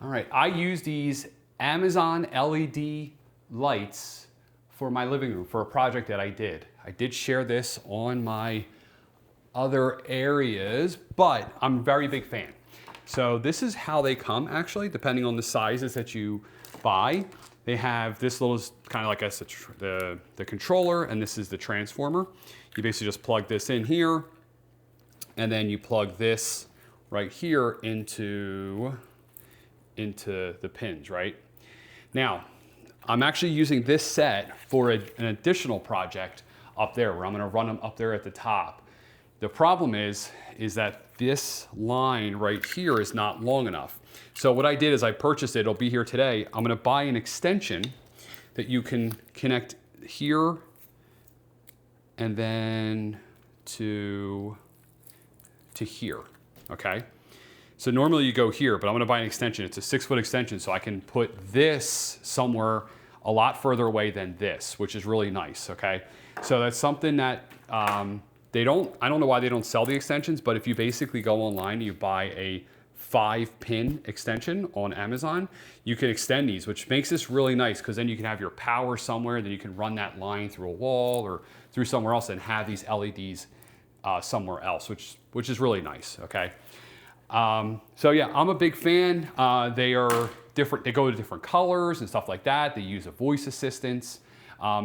All right, I use these Amazon LED lights for my living room for a project that I did. I did share this on my other areas, but I'm a very big fan. So this is how they come actually, depending on the sizes that you buy. They have this little, kind of like the controller, and this is the transformer. You basically just plug this in here, and then you plug this right here into the pins, right? Now, I'm actually using this set for an additional project up there where I'm gonna run them up there at the top. The problem is that this line right here is not long enough. So what I did is I purchased it, it'll be here today. I'm gonna buy an extension that you can connect here and then to here, okay? So normally you go here, but I'm gonna buy an extension. It's a 6-foot extension, so I can put this somewhere a lot further away than this, which is really nice, okay? So that's something that I don't know why they don't sell the extensions, but if you basically go online and you buy a 5-pin extension on Amazon, you can extend these, which makes this really nice because then you can have your power somewhere, then you can run that line through a wall or through somewhere else and have these LEDs somewhere else, which is really nice, okay? So yeah, I'm a big fan. They are different, they go to different colors and stuff like that. They use a voice assistance.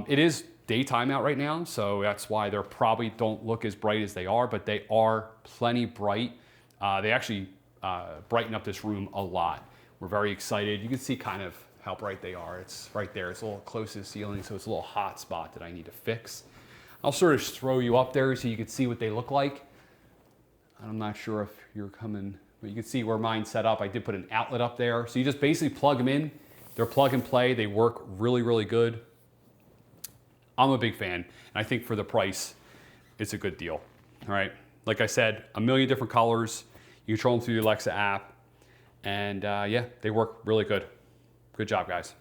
It is daytime out right now, so that's why they probably don't look as bright as they are, but they are plenty bright. They actually brighten up this room a lot. We're very excited. You can see kind of how bright they are. It's right there. It's a little close to the ceiling, so it's a little hot spot that I need to fix. I'll sort of throw you up there so you can see what they look like. I'm not sure if you're coming, but you can see where mine's set up. I did put an outlet up there. So you just basically plug them in. They're plug and play. They work really, really good. I'm a big fan. And I think for the price, it's a good deal. All right. Like I said, a million different colors. You control them through the Alexa app. And yeah, they work really good. Good job, guys.